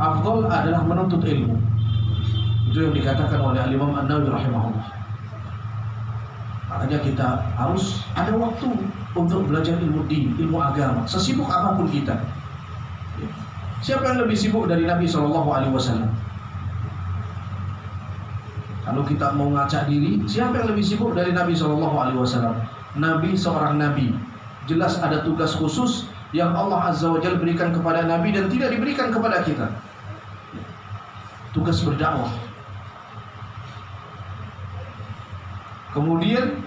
afdal adalah menuntut ilmu. Itu yang dikatakan oleh Imam An-Nawawi rahimahullah. Makanya kita harus ada waktu untuk belajar ilmu din, ilmu agama, sesibuk apapun kita. Siapa yang lebih sibuk dari Nabi SAW? Kalau kita mau ngaca diri, siapa yang lebih sibuk dari Nabi SAW? Nabi seorang nabi, jelas ada tugas khusus yang Allah Azza wa Jalla berikan kepada Nabi dan tidak diberikan kepada kita. Tugas berdakwah. Kemudian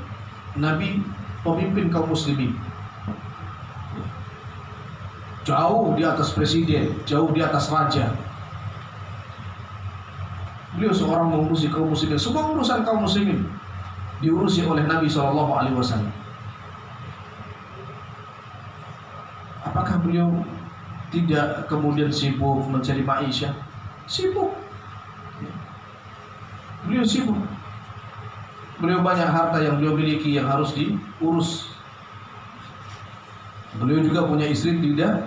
Nabi pemimpin kaum muslimin, jauh di atas presiden, jauh di atas raja. Beliau seorang mengurusi kaum muslimin. Semua urusan kaum muslimin diurusi oleh Nabi SAW. Apakah beliau tidak kemudian sibuk mencari maisha? Sibuk. Beliau sibuk. Beliau banyak harta yang beliau miliki yang harus diurus. Beliau juga punya istri tidak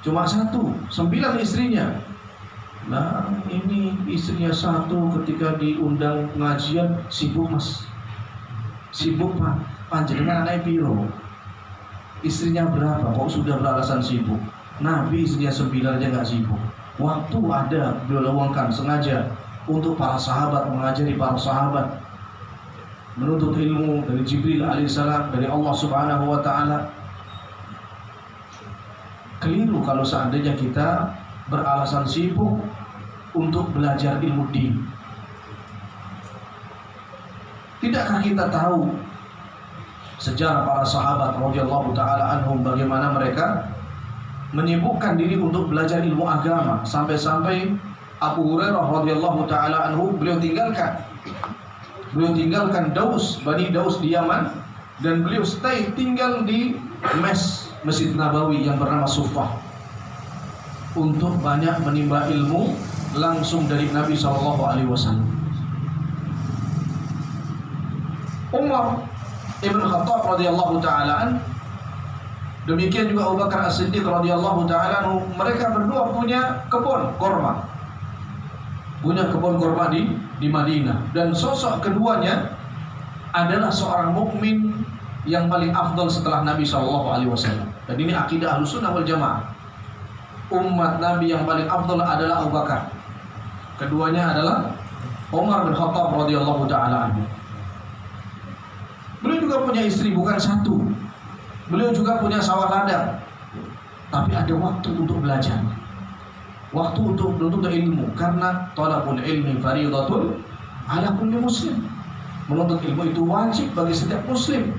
cuma satu, 9 istrinya. Nah, ini istrinya satu, ketika diundang pengajian sibuk mas, sibuk pak, panjenengan anak piro, istrinya berapa, kok sudah beralasan sibuk. Nabi istrinya 9 aja nggak sibuk. Waktu ada beliau luangkan sengaja untuk para sahabat, mengajari para sahabat, menuntut ilmu dari Jibril alaihissalam, dari Allah Subhanahu wa taala. Keliru kalau seandainya kita beralasan sibuk untuk belajar ilmu din. Tidakkah kita tahu sejarah para sahabat radhiyallahu taala anhum, bagaimana mereka menyibukkan diri untuk belajar ilmu agama, sampai-sampai Abu Hurairah radhiyallahu taala anhu beliau tinggalkan Daus, Bani Daus di Yaman, dan beliau stay tinggal di Masjid Nabawi yang bernama Suffah untuk banyak menimba ilmu langsung dari Nabi SAW. Umar Ibn Khattab radhiyallahu taala, demikian juga Abu Bakar As-Siddiq radhiyallahu taala, mereka berdua punya kebun korma, di Madinah, dan sosok keduanya adalah seorang mukmin yang paling afdal setelah Nabi SAW. Dan ini akidah Ahlussunnah wal Jamaah. Umat Nabi yang paling afdal adalah Abu Bakar. Keduanya adalah Umar bin Khattab radhiyallahu taala anhu. Beliau juga punya istri, bukan satu. Beliau juga punya sawah ladang. Tapi ada waktu untuk belajar, waktu untuk menuntut ilmu, karena thalabul ilmi fariidatun ala kulli muslim. Menuntut ilmu itu wajib bagi setiap muslim.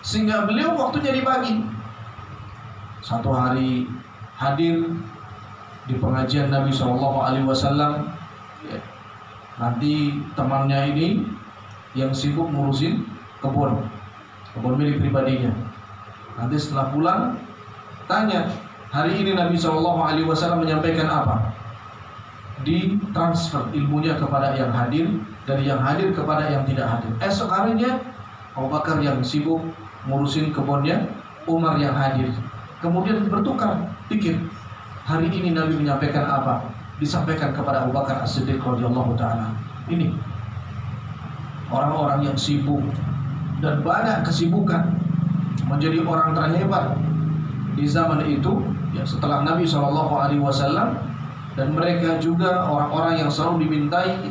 Sehingga beliau waktunya dibagi. Satu hari hadir di pengajian Nabi SAW. Nanti temannya ini yang sibuk ngurusin kebun milik pribadinya. Nanti setelah pulang tanya, hari ini Nabi SAW menyampaikan apa? Ditransfer ilmunya kepada yang hadir, dari yang hadir kepada yang tidak hadir. Esok harinya Abu Bakar yang sibuk ngurusin kebunnya, Umar yang hadir. Kemudian bertukar pikir, hari ini Nabi menyampaikan apa? Disampaikan kepada Abu Bakar As-Siddiq radhiyallahu taala. Ini orang-orang yang sibuk dan banyak kesibukan, menjadi orang terhebat di zaman itu, ya, setelah Nabi SAW. Dan mereka juga orang-orang yang selalu dimintai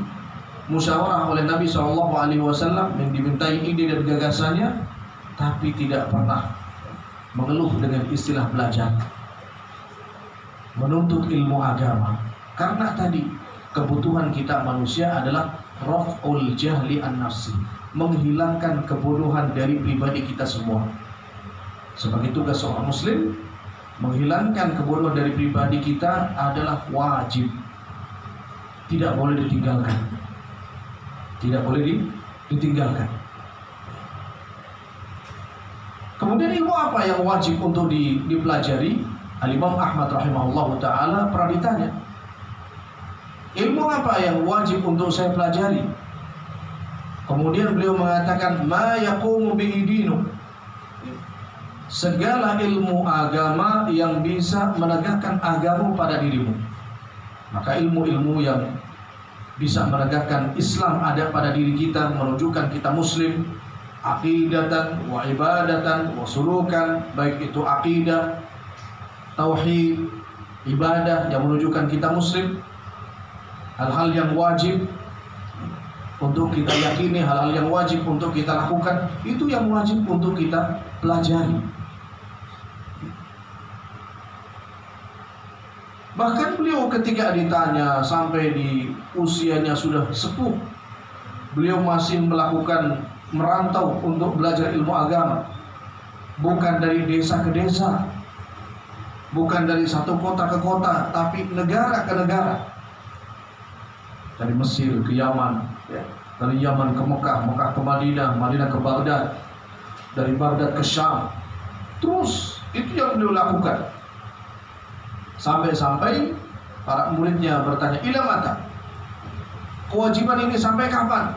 musyawarah oleh Nabi SAW, yang dimintai ide dan gagasannya, tapi tidak pernah mengeluh dengan istilah belajar, menuntut ilmu agama. Karena tadi kebutuhan kita manusia adalah raf'ul jahli an-nafsi, menghilangkan kebodohan dari pribadi kita semua. Sebagai tugas seorang muslim, menghilangkan kebodohan dari pribadi kita adalah wajib, tidak boleh ditinggalkan, tidak boleh ditinggalkan. Kemudian ilmu apa yang wajib untuk dipelajari? Al-Imam Ahmad rahimahullah ta'ala pernah ditanya, ilmu apa yang wajib untuk saya pelajari? Kemudian beliau mengatakan, ma yaqumu bihi dinu, segala ilmu agama yang bisa menegakkan agama pada dirimu. Maka ilmu-ilmu yang bisa menegakkan Islam ada pada diri kita, menunjukkan kita muslim, aqidatan wa ibadatan wa sulukan, baik itu aqidah, tauhid, ibadah yang menunjukkan kita muslim, hal-hal yang wajib untuk kita yakini, hal-hal yang wajib untuk kita lakukan, itu yang wajib untuk kita pelajari. Bahkan beliau ketika ditanya sampai di usianya sudah sepuh, beliau masih melakukan merantau untuk belajar ilmu agama. Bukan dari desa ke desa, bukan dari satu kota ke kota, tapi negara ke negara. Dari Mesir ke Yaman, dari Yaman ke Mekah, Mekah ke Madinah, Madinah ke Baghdad, dari Baghdad ke Syam. Terus itu yang beliau lakukan. Sampai-sampai para muridnya bertanya, ila mata? Kewajiban ini sampai kapan?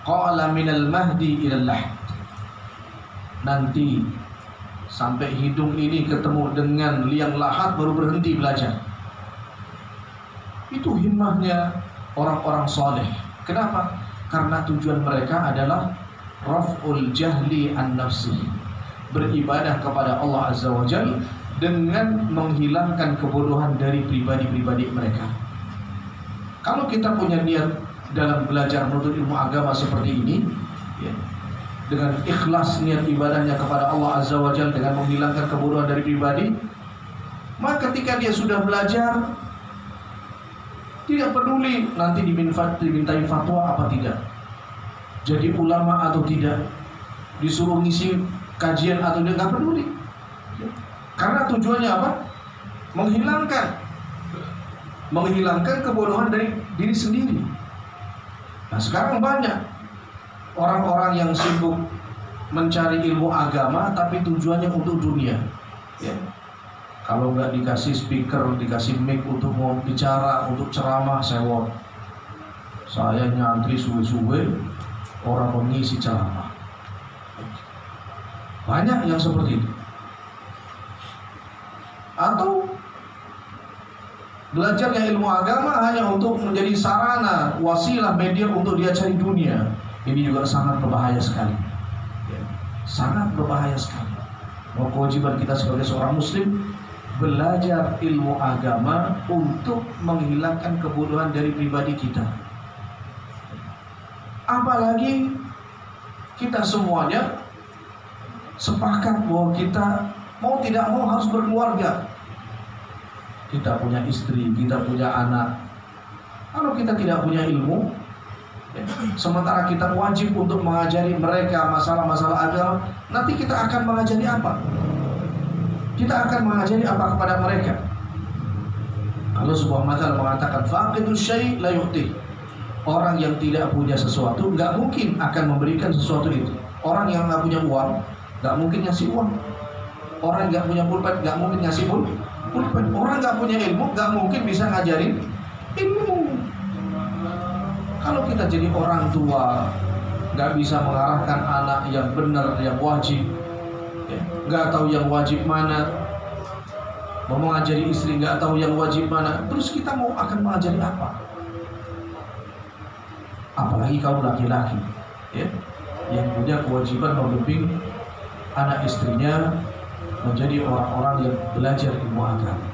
Qala minal mahdi ilal lahd. Nanti sampai hidung ini ketemu dengan liang lahat baru berhenti belajar. Itu himmahnya orang-orang soleh. Kenapa? Karena tujuan mereka adalah raf'ul jahli an nafsi, beribadah kepada Allah Azza wa Jalla dengan menghilangkan kebodohan dari pribadi-pribadi mereka. Kalau kita punya niat dalam belajar menuntut ilmu agama seperti ini, ya, dengan ikhlas niat ibadahnya kepada Allah Azza wa Jalla dengan menghilangkan kebodohan dari pribadi, maka ketika dia sudah belajar, tidak peduli nanti dimintai fatwa apa tidak, jadi ulama atau tidak, disuruh ngisi kajian atau tidak, nggak peduli. Karena tujuannya apa? Menghilangkan kebodohan dari diri sendiri. Nah, sekarang banyak orang-orang yang sibuk mencari ilmu agama tapi tujuannya untuk dunia. Ya. Kalau nggak dikasih speaker, dikasih mic untuk mau bicara, untuk ceramah, sewot. Saya nyantri suwe-suwe, orang mengisi ceramah. Banyak yang seperti itu. Atau belajarnya ilmu agama hanya untuk menjadi sarana, wasilah, media untuk dia cari dunia. Ini juga sangat berbahaya sekali, ya, sangat berbahaya sekali. Mau kewajiban kita sebagai seorang muslim belajar ilmu agama untuk menghilangkan kebodohan dari pribadi kita. Apalagi kita semuanya sepakat bahwa kita mau tidak mau harus berkeluarga. Kita punya istri, kita punya anak. Kalau kita tidak punya ilmu, ya, sementara kita wajib untuk mengajari mereka masalah-masalah agama, nanti kita akan mengajari apa? Kita akan mengajari apa kepada mereka? Kalau sebuah masalah mengatakan faqidus syai' la yu'ti. Orang yang tidak punya sesuatu nggak mungkin akan memberikan sesuatu itu. Orang yang nggak punya uang nggak mungkin ngasih uang. Orang nggak punya pulpen nggak mungkin ngasih pulpen. Orang nggak punya ilmu nggak mungkin bisa ngajarin ilmu. Kalau kita jadi orang tua nggak bisa mengarahkan anak yang benar, yang wajib, ya, nggak tahu yang wajib mana, mau mengajari istri nggak tahu yang wajib mana, terus kita mau akan mengajari apa? Apalagi kaum laki-laki, ya, yang punya kewajiban membimbing anak istrinya menjadi orang-orang yang belajar ilmu agama.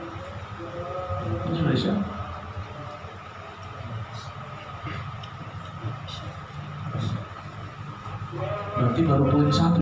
Indonesia. Berarti baru poin 1.